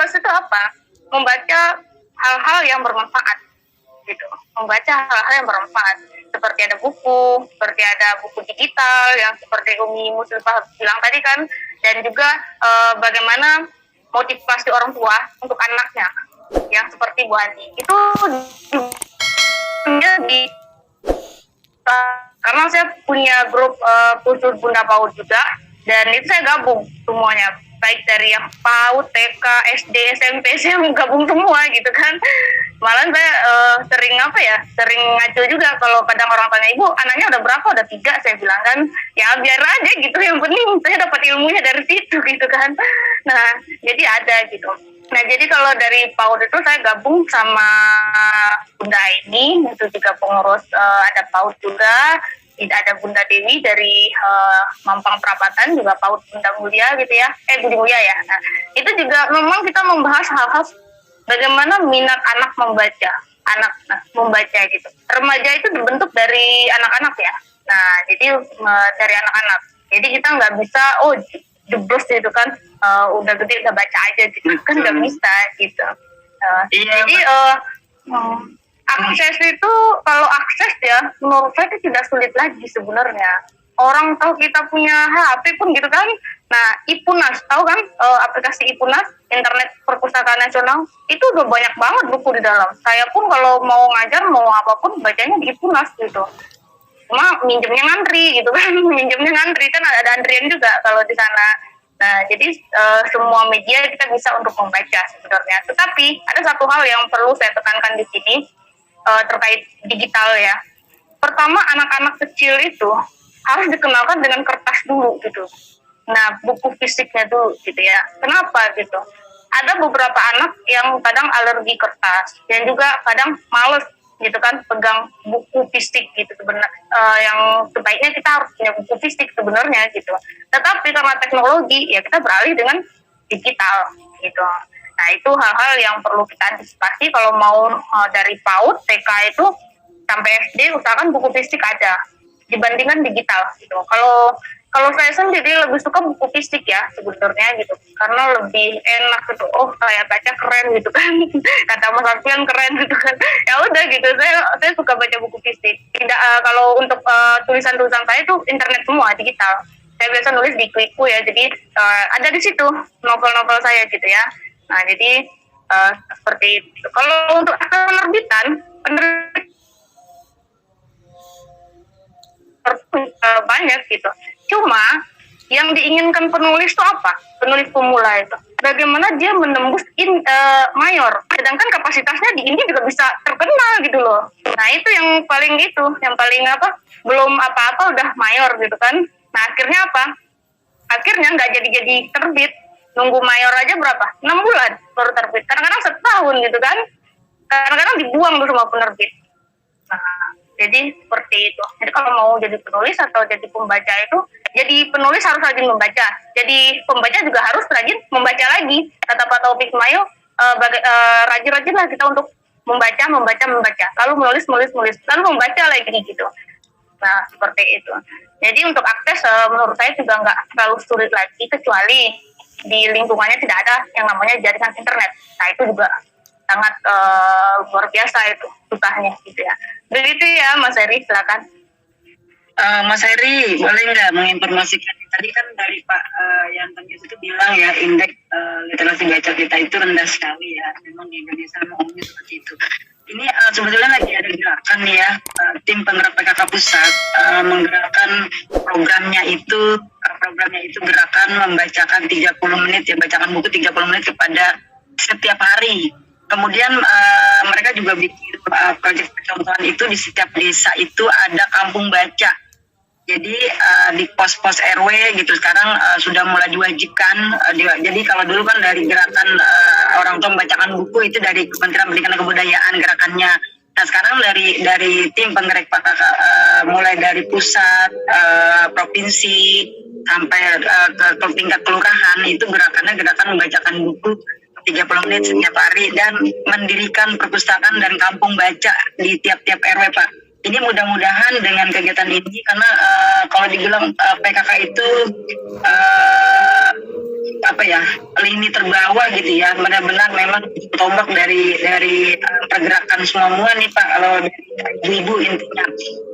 tugas itu apa? Membaca hal-hal yang bermanfaat gitu, membaca hal-hal yang bermanfaat, seperti ada buku digital yang seperti Umi Muslimah bilang tadi kan, dan juga bagaimana motivasi orang tua untuk anaknya yang seperti Bu Andi itu di karena saya punya grup khusus Bunda PAUD juga, dan itu saya gabung semuanya, baik dari yang PAUD, TK, SD, SMP, saya gabung semua gitu kan. Malah saya sering ngaco juga kalau kadang orang tanya, ibu anaknya udah berapa, udah 3, saya bilang kan, ya biar aja gitu, yang penting saya dapat ilmunya dari situ gitu kan. Nah jadi ada gitu. Nah jadi kalau dari PAUD itu saya gabung sama Bunda ini, itu juga pengurus, ada PAUD juga, ada Bunda Dewi dari Mampang Perapatan, juga PAUD Bunda Mulia gitu ya, Budi Mulia ya. Nah itu juga memang kita membahas hal-hal bagaimana minat anak membaca gitu. Remaja itu dibentuk dari anak-anak ya. Nah jadi dari anak-anak. Jadi kita nggak bisa jeblos gitu kan, udah gede udah baca aja gitu kan, nggak bisa gitu. Jadi akses itu, kalau akses ya menurut saya itu tidak sulit lagi sebenarnya. Orang tahu kita punya HP pun gitu kan. Nah, IPUNAS, tahu kan aplikasi IPUNAS, Internet Perpustakaan Nasional, itu udah banyak banget buku di dalam. Saya pun kalau mau ngajar, mau apapun, bacanya di IPUNAS gitu. Cuma minjemnya ngantri gitu kan, minjemnya ngantri kan, ada antrian juga kalau di sana. Nah, jadi semua media kita bisa untuk membaca sebenarnya. Tetapi ada satu hal yang perlu saya tekankan di sini terkait digital ya. Pertama, anak-anak kecil itu harus dikenalkan dengan kertas dulu gitu. Nah, buku fisiknya dulu gitu ya. Kenapa gitu? Ada beberapa anak yang kadang alergi kertas dan juga kadang males gitu kan pegang buku fisik gitu sebenarnya. Yang sebaiknya kita harus punya buku fisik sebenarnya gitu. Tetapi karena teknologi ya kita beralih dengan digital gitu. Nah, itu hal-hal yang perlu kita antisipasi kalau mau dari PAUD, TK itu sampai SD, usahakan buku fisik ada dibandingkan digital gitu. Kalau saya sendiri lebih suka buku fisik ya sebenarnya gitu, karena lebih enak gitu. Saya baca keren gitu kan, kata Mas Alfian keren gitu kan. Ya udah gitu, saya suka baca buku fisik. Tidak kalau untuk tulisan-tulisan saya itu internet semua digital. Saya biasa nulis di Quickku ya, jadi ada di situ novel-novel saya gitu ya. Nah jadi seperti itu. Kalau untuk penerbitan banyak gitu. Cuma yang diinginkan penulis itu apa? Penulis pemula itu bagaimana dia menembus mayor. Sedangkan kapasitasnya di ini juga bisa terkenal gitu loh. Nah itu yang paling belum apa-apa udah mayor gitu kan. Nah akhirnya apa? Akhirnya nggak jadi terbit. Nunggu mayor aja berapa? 6 bulan baru terbit. Kadang-kadang setahun gitu kan. Kadang-kadang dibuang tuh semua penerbit. Nah, jadi seperti itu. Jadi kalau mau jadi penulis atau jadi pembaca itu, jadi penulis harus rajin membaca. Jadi pembaca juga harus rajin membaca lagi. Kata Pak Taufik Mayo, rajin-rajinlah kita untuk membaca, lalu menulis, lalu membaca lagi gitu. Nah, seperti itu. Jadi untuk akses menurut saya juga nggak terlalu sulit lagi, kecuali di lingkungannya tidak ada yang namanya jaringan internet. Nah, itu juga sangat luar biasa itu susahnya gitu ya. Begitu ya Mas Heri, silakan. Mas Heri, boleh nggak menginformasikan, tadi kan dari Pak Yanton itu bilang ya indeks literasi baca kita itu rendah sekali ya, memang di Indonesia umumnya seperti itu. Ini sebetulnya lagi ada gerakan ya, tim penggerak PKK Pusat menggerakkan programnya itu gerakan membacakan 30 menit ya, bacakan buku 30 menit kepada setiap hari. Kemudian mereka juga bikin proyek percontohan itu di setiap desa itu ada kampung baca. Jadi di pos-pos RW gitu sekarang sudah mulai diwajibkan. Jadi kalau dulu kan dari gerakan orang tua membacakan buku itu dari Kementerian Pendidikan dan Kebudayaan gerakannya. Nah sekarang dari tim penggerak PKK mulai dari pusat, provinsi sampai ke tingkat kelurahan itu gerakan membacakan buku 30 menit setiap hari dan mendirikan perpustakaan dan kampung baca di tiap-tiap RW Pak. Ini mudah-mudahan dengan kegiatan ini, karena kalau dibilang PKK itu lini terbawah gitu ya, benar-benar memang tombak dari pergerakan semua nih Pak, kalau dari ibu intinya.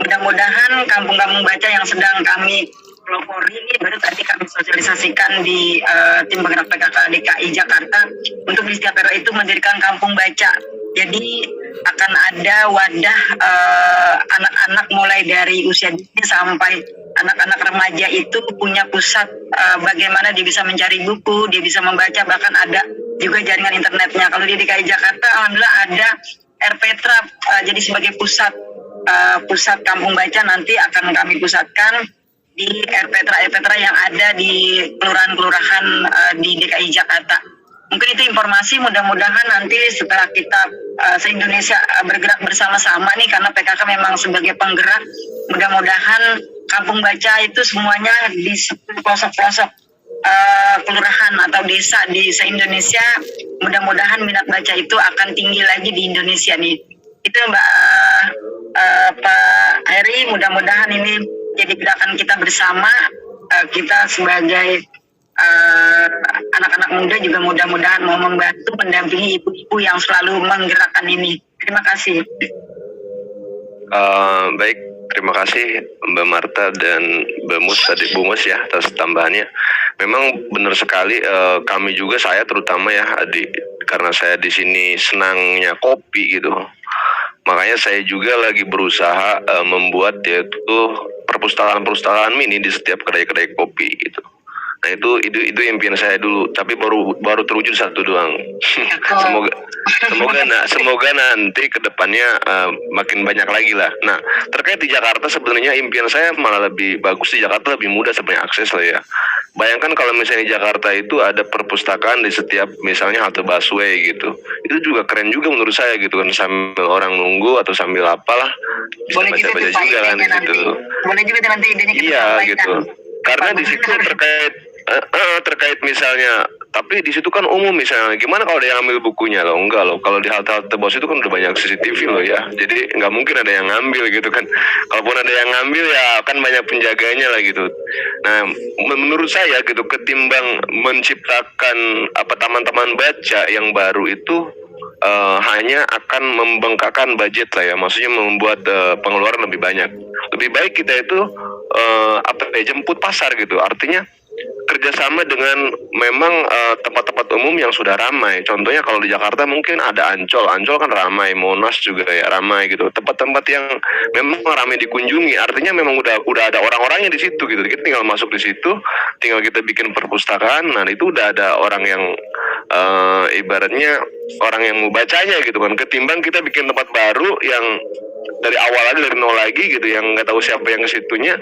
Mudah-mudahan kampung-kampung baca yang sedang kami pelopori ini baru tadi kami sosialisasikan di tim penggerak PKK DKI Jakarta untuk di setiap RW itu mendirikan kampung baca. Jadi akan ada wadah anak-anak mulai dari usia dini sampai anak-anak remaja itu punya pusat bagaimana dia bisa mencari buku, dia bisa membaca, bahkan ada juga jaringan internetnya. Kalau di DKI Jakarta alhamdulillah ada RPTRA, jadi sebagai pusat kampung baca nanti akan kami pusatkan di RPTRA yang ada di kelurahan-kelurahan di DKI Jakarta. Mungkin itu informasi, mudah-mudahan nanti setelah kita se-Indonesia bergerak bersama-sama nih, karena PKK memang sebagai penggerak, mudah-mudahan kampung baca itu semuanya di pelosok-pelosok kelurahan atau desa di se-Indonesia, mudah-mudahan minat baca itu akan tinggi lagi di Indonesia nih. Itu Pak Heri, mudah-mudahan ini jadi gerakan kita bersama, kita sebagai anak-anak muda juga mudah-mudahan mau membantu mendampingi ibu-ibu yang selalu menggerakkan ini. Terima kasih. Baik, terima kasih Mbak Marta dan Mbak Mus tadi, Bu Mus ya, atas tambahannya. Memang benar sekali, kami juga, saya terutama ya, karena saya di sini senangnya kopi gitu. Makanya saya juga lagi berusaha membuat yaitu perpustakaan mini di setiap kedai-kedai kopi gitu. Nah itu impian saya dulu, tapi baru terwujud satu doang. semoga nanti kedepannya makin banyak lagi lah. Nah terkait di Jakarta sebenarnya impian saya malah lebih bagus, di Jakarta lebih mudah sebenarnya akses lah ya. Bayangkan kalau misalnya di Jakarta itu ada perpustakaan di setiap misalnya halte busway gitu, itu juga keren juga menurut saya gitu kan, sambil orang nunggu atau sambil apalah bisa baca-baca juga kan di situ. Boleh juga nanti idenya kita iya sampaikan. Gitu, karena di situ terkait misalnya, tapi di situ kan umum misalnya, gimana kalau ada yang ambil bukunya loh? Enggak loh, kalau di halte-halte bos itu kan udah banyak CCTV loh ya, jadi nggak mungkin ada yang ngambil gitu kan. Kalaupun ada yang ngambil ya kan banyak penjaganya lah gitu. Nah menurut saya gitu, ketimbang menciptakan taman-taman baca yang baru itu hanya akan membengkakkan budget lah ya, maksudnya membuat pengeluaran lebih banyak. Lebih baik kita itu jemput pasar gitu, artinya kerjasama dengan memang tempat-tempat umum yang sudah ramai. Contohnya kalau di Jakarta mungkin ada Ancol kan ramai, Monas juga ya ramai gitu. Tempat-tempat yang memang ramai dikunjungi, artinya memang udah ada orang-orangnya di situ gitu. Kita tinggal masuk di situ, tinggal kita bikin perpustakaan. Nah itu udah ada orang yang ibaratnya orang yang mau bacanya gitu kan. Ketimbang kita bikin tempat baru yang dari awal lagi, dari nol lagi gitu, yang nggak tahu siapa yang ke situnya,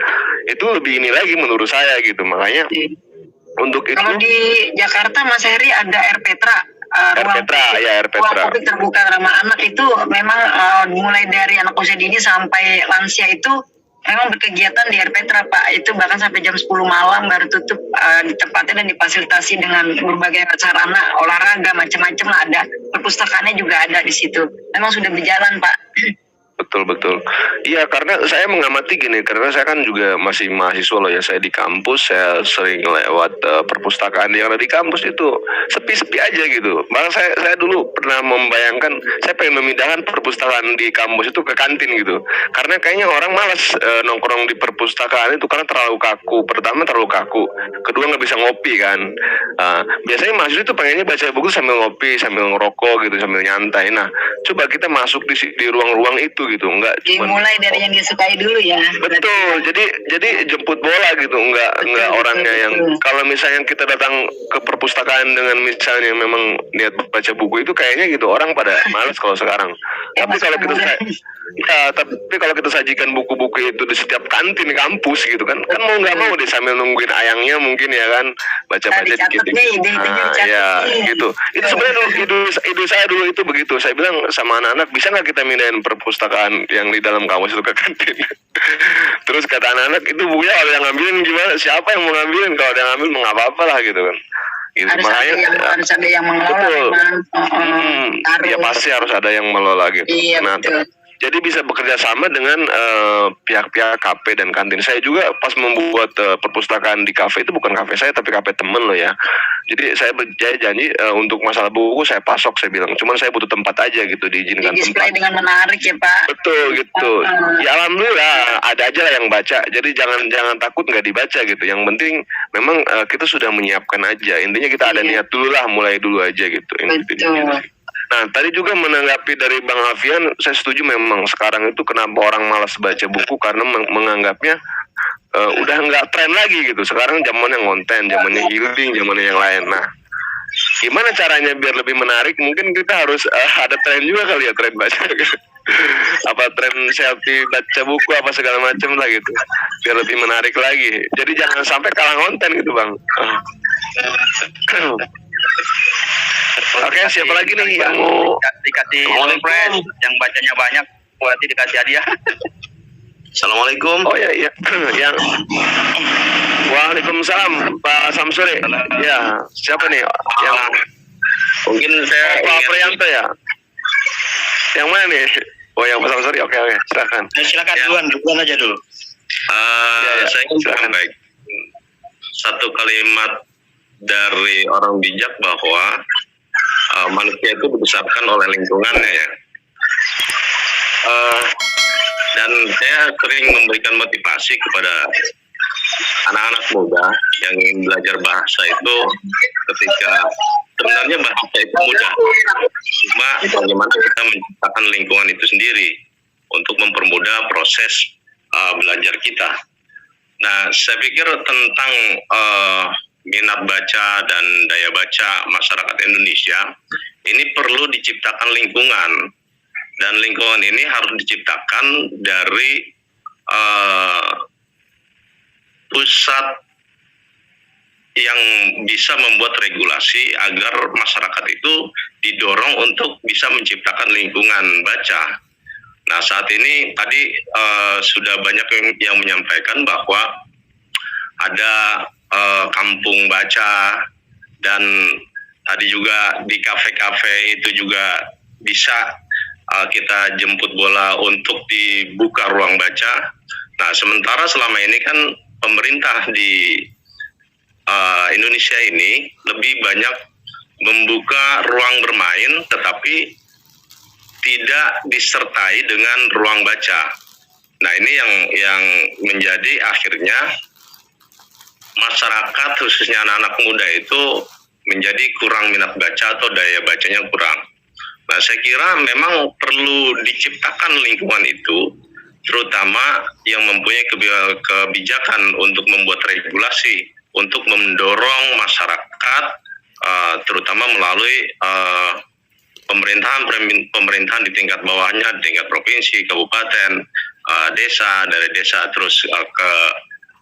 itu lebih ini lagi menurut saya gitu. Makanya untuk itu, kalau di Jakarta Mas Heri ada RPTRA, ruang publik terbuka ramah anak, itu memang mulai dari anak usia dini sampai lansia itu memang berkegiatan di RPTRA Pak. Itu bahkan sampai jam 10 malam baru tutup, ditempatnya dan difasilitasi dengan berbagai sarana olahraga macam-macam lah, ada perpustakaannya juga ada di situ. Memang sudah berjalan Pak. Betul. Iya, karena saya mengamati gini, karena saya kan juga masih mahasiswa loh ya, saya di kampus, saya sering lewat perpustakaan yang ada di kampus itu sepi-sepi aja gitu. Bahkan saya dulu pernah membayangkan, saya pengen memindahkan perpustakaan di kampus itu ke kantin gitu. Karena kayaknya orang malas nongkrong di perpustakaan itu karena terlalu kaku. Pertama terlalu kaku, kedua nggak bisa ngopi kan. Biasanya mahasiswa itu pengennya baca buku sambil ngopi, sambil ngerokok gitu, sambil nyantai. Nah, coba kita masuk di ruang-ruang itu gitu, enggak cuma dimulai dari yang disukai dulu ya. Betul, jadi jemput bola gitu, enggak orangnya yang kalau misalnya kita datang ke perpustakaan dengan misalnya memang niat baca buku itu kayaknya gitu orang pada malas kalau sekarang. Tapi kalau kita sajikan buku-buku itu di setiap kantin kampus gitu kan mau nggak mau deh sambil nungguin ayangnya mungkin ya kan baca-baca dikit. Ya gitu. Itu sebenarnya ide saya dulu itu begitu. Saya bilang sama anak-anak, bisa nggak kita mindahin perpustakaan yang di dalam kampus itu ke kantin. Terus kata anak-anak, itu bukunya ada yang ngambilin gimana? Siapa yang mau ngambilin? Kalau ada yang ngambil mau nggak apa-apa lah gitu kan. Gitu. Harus ada yang mengelola. Betul. Ya pasti harus ada yang mengelola gitu. Iya, nah betul. Jadi bisa bekerja sama dengan pihak-pihak kafe dan kantin. Saya juga pas membuat perpustakaan di kafe itu bukan kafe saya tapi kafe temen loh ya. Jadi saya janji untuk masalah buku saya pasok, saya bilang. Cuman saya butuh tempat aja gitu, diizinkan Di display tempat. dengan menarik ya Pak. Betul gitu. Ya alhamdulillah ada aja lah yang baca. Jadi jangan takut nggak dibaca gitu. Yang penting memang kita sudah menyiapkan aja. Intinya kita ada niat dulu lah, mulai dulu aja gitu. Betul. Nah, tadi juga menanggapi dari Bang Alfian, saya setuju memang sekarang itu kenapa orang malas baca buku karena menganggapnya udah nggak tren lagi gitu. Sekarang zamannya konten, zamannya healing, zamannya yang lain. Nah, gimana caranya biar lebih menarik? Mungkin kita harus ada tren juga kali ya, tren baca. Apa tren selfie baca buku apa segala macam lah gitu. Biar lebih menarik lagi. Jadi jangan sampai kalah konten gitu, Bang. Oke, siapa lagi nih yang mau dikasih surprise yang bacanya banyak, berarti dikasih hadiah. Assalamualaikum. Oh ya, iya. Yang Waalaikumsalam, Pak Samsuri. Ya, siapa nih? Yang Mungkin saya Pak ingin Prianto ya? Yang mana nih? Oh, yang Pak Samsuri. Oke, silakan. Silakan duluan aja dulu. saya ingin silakan. baik satu kalimat dari orang bijak bahwa manusia itu dibesarkan oleh lingkungannya ya. Dan saya sering memberikan motivasi kepada anak-anak muda yang ingin belajar bahasa itu ketika sebenarnya bahasa itu mudah. Cuma bagaimana kita menciptakan lingkungan itu sendiri untuk mempermudah proses belajar kita. Nah, saya pikir tentang minat baca dan daya baca masyarakat Indonesia ini perlu diciptakan lingkungan, dan lingkungan ini harus diciptakan dari pusat yang bisa membuat regulasi agar masyarakat itu didorong untuk bisa menciptakan lingkungan baca. Nah, saat ini tadi sudah banyak yang menyampaikan bahwa ada kampung baca, dan tadi juga di kafe-kafe itu juga bisa kita jemput bola untuk dibuka ruang baca. Nah, sementara selama ini kan pemerintah di Indonesia ini lebih banyak membuka ruang bermain tetapi tidak disertai dengan ruang baca. Nah, ini yang menjadi akhirnya masyarakat khususnya anak-anak muda itu menjadi kurang minat baca atau daya bacanya kurang. Nah, saya kira memang perlu diciptakan lingkungan itu, terutama yang mempunyai kebijakan untuk membuat regulasi untuk mendorong masyarakat, terutama melalui pemerintahan di tingkat bawahnya, di tingkat provinsi, kabupaten, desa, dari desa terus ke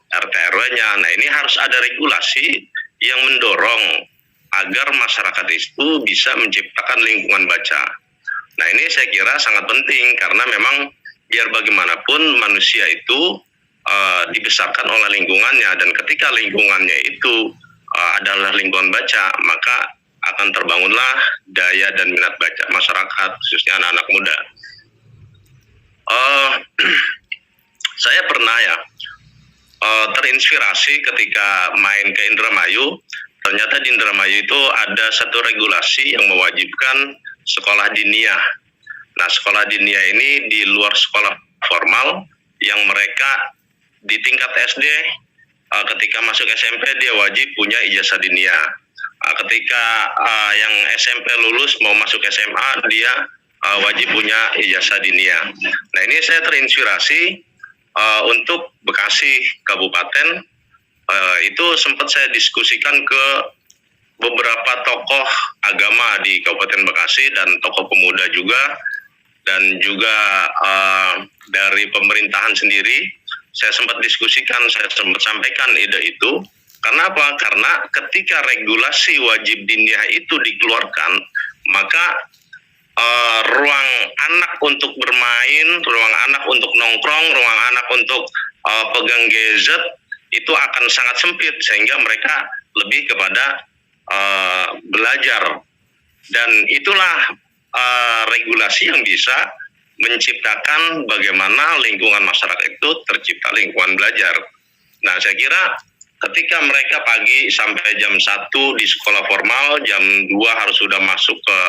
RT RW-nya. Nah, ini harus ada regulasi yang mendorong agar masyarakat itu bisa menciptakan lingkungan baca. Nah, ini saya kira sangat penting karena memang biar bagaimanapun manusia itu dibesarkan oleh lingkungannya, dan ketika lingkungannya itu adalah lingkungan baca, maka akan terbangunlah daya dan minat baca masyarakat, khususnya anak-anak muda. Saya pernah ya terinspirasi ketika main ke Indramayu. Ternyata di Indramayu itu ada satu regulasi yang mewajibkan sekolah diniyah. Nah, sekolah diniyah ini di luar sekolah formal yang mereka di tingkat SD ketika masuk SMP dia wajib punya ijazah diniyah. Ketika yang SMP lulus mau masuk SMA dia wajib punya ijazah diniyah. Nah, ini saya terinspirasi untuk Bekasi Kabupaten. Itu sempat saya diskusikan ke beberapa tokoh agama di Kabupaten Bekasi dan tokoh pemuda juga, dan juga dari pemerintahan sendiri. Saya sempat diskusikan, saya sempat sampaikan ide itu. Karena apa? Karena ketika regulasi wajib diniyah itu dikeluarkan, maka ruang anak untuk bermain, ruang anak untuk nongkrong, ruang anak untuk pegang gadget itu akan sangat sempit, sehingga mereka lebih kepada belajar. Dan itulah regulasi yang bisa menciptakan bagaimana lingkungan masyarakat itu tercipta lingkungan belajar. Nah, saya kira ketika mereka pagi sampai jam 1 di sekolah formal, jam 2 harus sudah masuk ke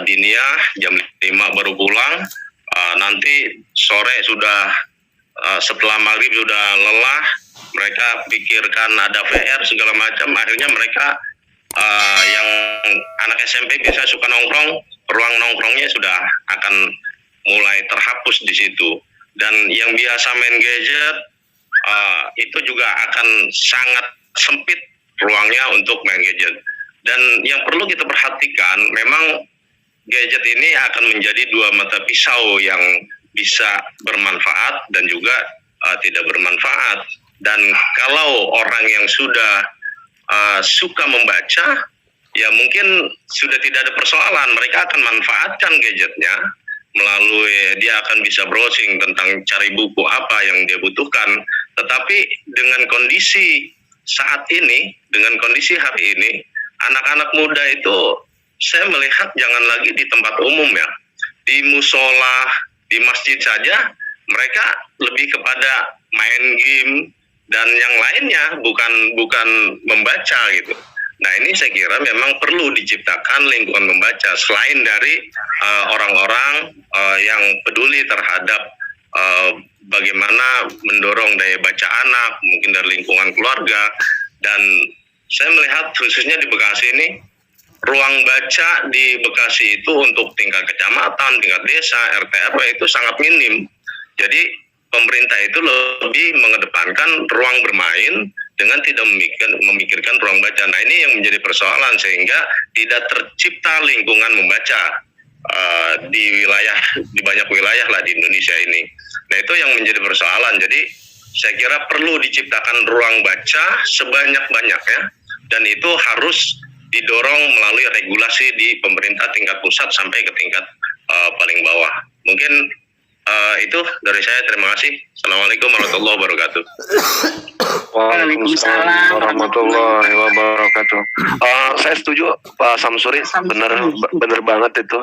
diniyah, jam 5 baru pulang, nanti sore sudah setelah maghrib sudah lelah, mereka pikirkan ada VR segala macam, akhirnya mereka yang anak SMP biasa suka nongkrong, ruang nongkrongnya sudah akan mulai terhapus di situ. Dan yang biasa main gadget itu juga akan sangat sempit ruangnya untuk main gadget. Dan yang perlu kita perhatikan, memang gadget ini akan menjadi dua mata pisau yang bisa bermanfaat dan juga tidak bermanfaat. Dan kalau orang yang sudah suka membaca, ya mungkin sudah tidak ada persoalan, mereka akan manfaatkan gadgetnya melalui dia akan bisa browsing tentang cari buku apa yang dia butuhkan. Tetapi dengan kondisi saat ini, dengan kondisi hari ini, anak-anak muda itu saya melihat jangan lagi di tempat umum ya, di musola, di masjid saja mereka lebih kepada main game dan yang lainnya, bukan membaca gitu. Nah, ini saya kira memang perlu diciptakan lingkungan membaca selain dari orang-orang yang peduli terhadap bagaimana mendorong daya baca anak, mungkin dari lingkungan keluarga. Dan saya melihat khususnya di Bekasi ini, ruang baca di Bekasi itu untuk tingkat kecamatan, tingkat desa, RT RW itu sangat minim. Jadi pemerintah itu lebih mengedepankan ruang bermain dengan tidak memikirkan ruang baca. Nah, ini yang menjadi persoalan sehingga tidak tercipta lingkungan membaca di banyak wilayah lah di Indonesia ini. Nah, itu yang menjadi persoalan. Jadi saya kira perlu diciptakan ruang baca sebanyak-banyaknya dan itu harus didorong melalui regulasi di pemerintah tingkat pusat sampai ke tingkat paling bawah. Mungkin itu dari saya. Terima kasih. Assalamualaikum warahmatullahi wabarakatuh. Waalaikumsalam warahmatullahi wabarakatuh. Saya setuju Pak Samsuri, benar banget itu.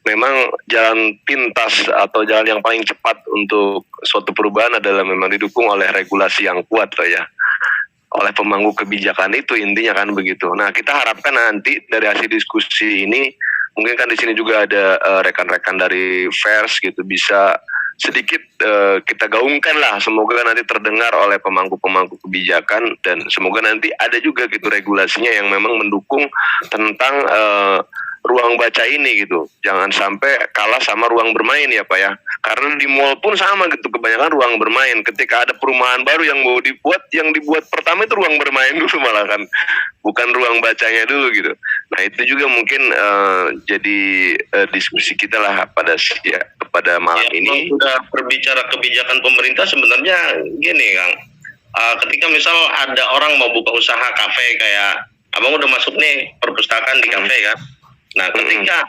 Memang jalan pintas atau jalan yang paling cepat untuk suatu perubahan adalah memang didukung oleh regulasi yang kuat lah ya, oleh pemangku kebijakan itu intinya kan begitu. Nah, kita harapkan nanti dari hasil diskusi ini, mungkin kan di sini juga ada rekan-rekan dari VERS gitu, bisa sedikit kita gaungkan lah, semoga nanti terdengar oleh pemangku-pemangku kebijakan dan semoga nanti ada juga gitu regulasinya yang memang mendukung tentang ruang baca ini gitu. Jangan sampai kalah sama ruang bermain ya Pak ya. Karena di mall pun sama gitu, kebanyakan ruang bermain. Ketika ada perumahan baru yang mau dibuat, yang dibuat pertama itu ruang bermain dulu malah kan, bukan ruang bacanya dulu gitu. Nah, itu juga mungkin jadi diskusi kita lah pada malam ini. Sudah berbicara kebijakan pemerintah, sebenarnya gini Kang, ketika misal ada orang mau buka usaha kafe, kayak abang udah masuk nih perpustakaan di kafe kan. Nah, ketika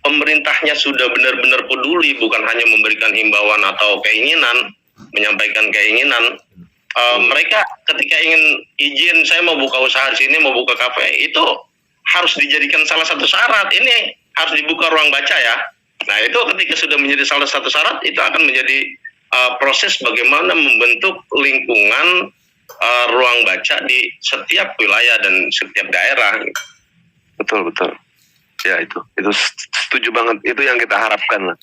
pemerintahnya sudah benar-benar peduli, bukan hanya memberikan himbauan atau keinginan, menyampaikan keinginan, mereka ketika ingin izin, saya mau buka usaha di sini, mau buka kafe, itu harus dijadikan salah satu syarat. Ini harus dibuka ruang baca ya. Nah, itu ketika sudah menjadi salah satu syarat, itu akan menjadi proses bagaimana membentuk lingkungan ruang baca di setiap wilayah dan setiap daerah. Betul. Ya, itu setuju banget, itu yang kita harapkan lah.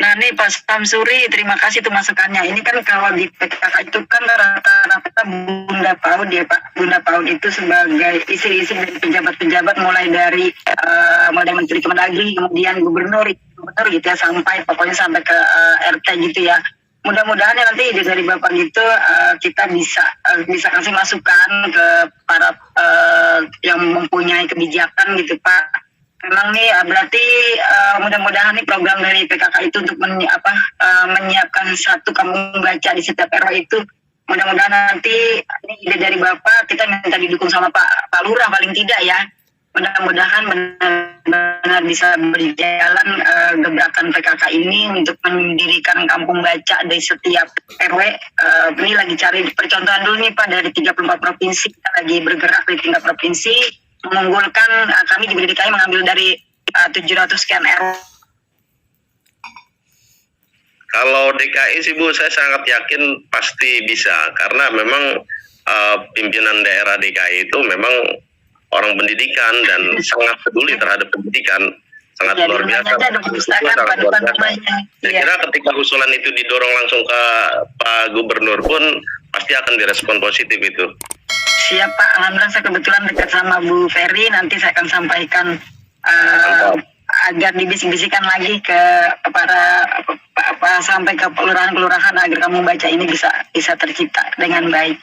Nah, nih Pak Samsuri, terima kasih tuh masukannya. Ini kan kalau di PKK itu kan rata-rata Bunda PAUD ya Pak. Bunda PAUD itu sebagai isi-isi dari pejabat-pejabat mulai dari Menteri Kemendagri, kemudian gubernur gitu ya, pokoknya sampai ke RT gitu ya. Mudah-mudahan ya nanti dari Bapak gitu kita bisa kasih masukan ke para yang mempunyai kebijakan gitu Pak. Memang nih berarti mudah-mudahan nih program dari PKK itu untuk menyiapkan satu kampung baca di setiap RW itu, mudah-mudahan nanti ini ide dari Bapak kita minta didukung sama Pak Lurah paling tidak ya. Mudah-mudahan benar-benar bisa berjalan gebrakan PKK ini untuk mendirikan kampung baca di setiap RW. Ini lagi cari percontohan dulu nih Pak, dari 34 provinsi kita lagi bergerak di tingkat provinsi, mengunggulkan kami di DKI mengambil dari 700 sekian RW Kalau DKI sih Bu, saya sangat yakin pasti bisa, karena memang pimpinan daerah DKI itu memang orang pendidikan dan sangat peduli terhadap pendidikan, sangat luar biasa. Ada perpustakaan pada rumahnya. Saya kira ketika usulan itu didorong langsung ke Pak Gubernur pun pasti akan direspon positif itu. Siap Pak, alhamdulillah saya kebetulan dekat sama Bu Ferry, nanti saya akan sampaikan agar dibisik-bisikan lagi ke para sampai ke kelurahan-kelurahan agar kamu baca ini bisa tercipta dengan baik.